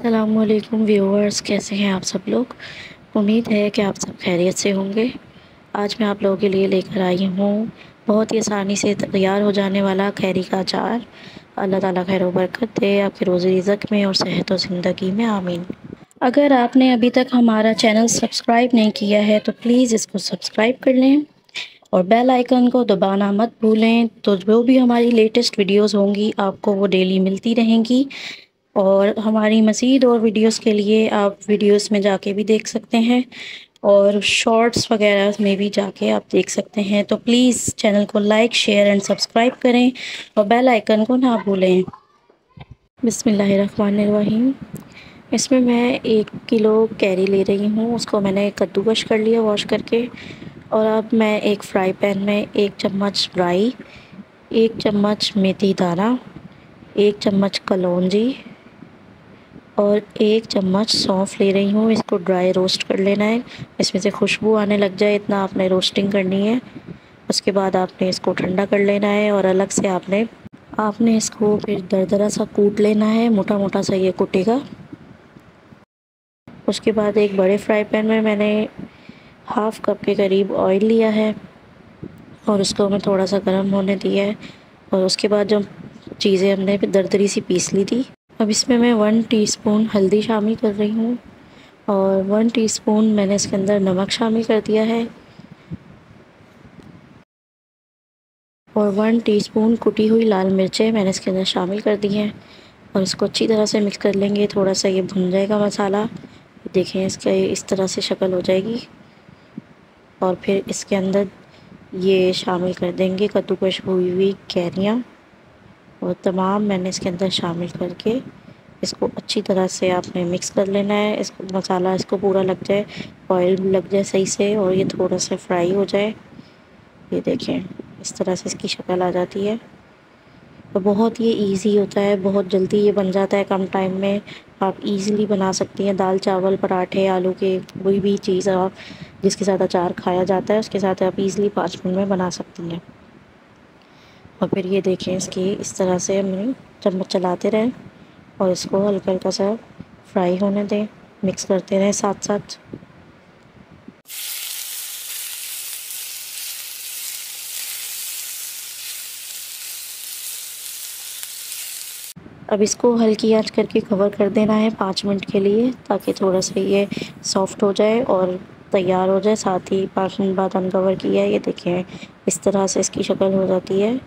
अस्सलामुअलैकुम व्यूअर्स, कैसे हैं आप सब लोग। उम्मीद है कि आप सब खैरियत से होंगे। आज मैं आप लोगों के लिए लेकर आई हूँ बहुत ही आसानी से तैयार हो जाने वाला कैरी का अचार। अल्लाह ताला खैर व बरकत दे आपके रोज़ी रिज़्क़ में और सेहत और ज़िंदगी में, आमीन। अगर आपने अभी तक हमारा चैनल सब्सक्राइब नहीं किया है तो प्लीज़ इसको सब्सक्राइब कर लें और बेल आइकन को दबाना मत भूलें, तो जो भी हमारी लेटेस्ट वीडियोज़ होंगी आपको वो डेली मिलती रहेंगी। और हमारी मज़ीद और वीडियोस के लिए आप वीडियोस में जाके भी देख सकते हैं और शॉर्ट्स वगैरह में भी जाके आप देख सकते हैं। तो प्लीज़ चैनल को लाइक, शेयर एंड सब्सक्राइब करें और बेल आइकन को ना भूलें। बिस्मिल्लाहिर्रहमानिर्रहीम। इसमें मैं 1 किलो कैरी ले रही हूँ, उसको मैंने कद्दूकश कर लिया वॉश करके। और अब मैं एक फ्राई पैन में 1 चम्मच राई, 1 चम्मच मेथी दाना, 1 चम्मच कलौंजी और 1 चम्मच सौंफ ले रही हूँ। इसको ड्राई रोस्ट कर लेना है, इसमें से खुशबू आने लग जाए इतना आपने रोस्टिंग करनी है। उसके बाद आपने इसको ठंडा कर लेना है और अलग से आपने इसको फिर दरदरा सा कूट लेना है, मोटा मोटा सा ये कूटेगा। उसके बाद एक बड़े फ्राई पैन में मैंने हाफ़ कप के करीब ऑयल लिया है और उसको मैं थोड़ा सा गर्म होने दिया है। और उसके बाद जो चीज़ें हमने दरदरी सी पीस ली थी, अब इसमें मैं 1 टीस्पून हल्दी शामिल कर रही हूँ और 1 टीस्पून मैंने इसके अंदर नमक शामिल कर दिया है और 1 टीस्पून कुटी हुई लाल मिर्चें मैंने इसके अंदर शामिल कर दी हैं। और इसको अच्छी तरह से मिक्स कर लेंगे। थोड़ा सा ये भुन जाएगा मसाला, देखें इसका इस तरह से शक्ल हो जाएगी। और फिर इसके अंदर ये शामिल कर देंगे कद्दूकश हुई हुई कैरियाँ और तमाम मैंने इसके अंदर शामिल करके इसको अच्छी तरह से आपने मिक्स कर लेना है। इसको मसाला इसको पूरा लग जाए, ऑयल लग जाए सही से और ये थोड़ा सा फ्राई हो जाए। ये देखें इस तरह से इसकी शक्ल आ जाती है। तो बहुत ये इजी होता है, बहुत जल्दी ये बन जाता है, कम टाइम में आप इजीली बना सकती हैं। दाल चावल पराठे आलू के कोई भी चीज़ आप जिसके साथ अचार खाया जाता है उसके साथ आप इजीली 5 मिनट में बना सकती हैं। और फिर ये देखें इसकी इस तरह से हम चम्मच चलाते रहें और इसको हल्का हल्का सा फ्राई होने दें, मिक्स करते रहें साथ साथ। अब इसको हल्की आंच करके कवर कर देना है 5 मिनट के लिए, ताकि थोड़ा सा ये सॉफ्ट हो जाए और तैयार हो जाए। साथ ही 5 मिनट बाद अनकवर किया है, ये देखें इस तरह से इसकी शक्ल हो जाती है।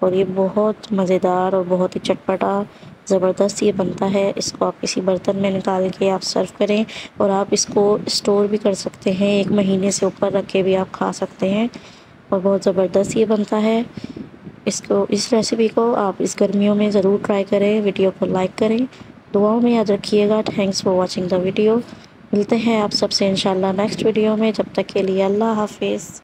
और ये बहुत मज़ेदार और बहुत ही चटपटा ज़बरदस्त ये बनता है। इसको आप किसी बर्तन में निकाल के आप सर्व करें और आप इसको स्टोर भी कर सकते हैं, 1 महीने से ऊपर रख के भी आप खा सकते हैं और बहुत ज़बरदस्त ये बनता है। इस रेसिपी को आप इस गर्मियों में ज़रूर ट्राई करें। वीडियो को लाइक करें, दुआओं में याद रखिएगा। Thanks for watching the video. मिलते हैं आप सबसे इंशाल्लाह नेक्स्ट वीडियो में। जब तक के लिए अल्लाह हाफिज़।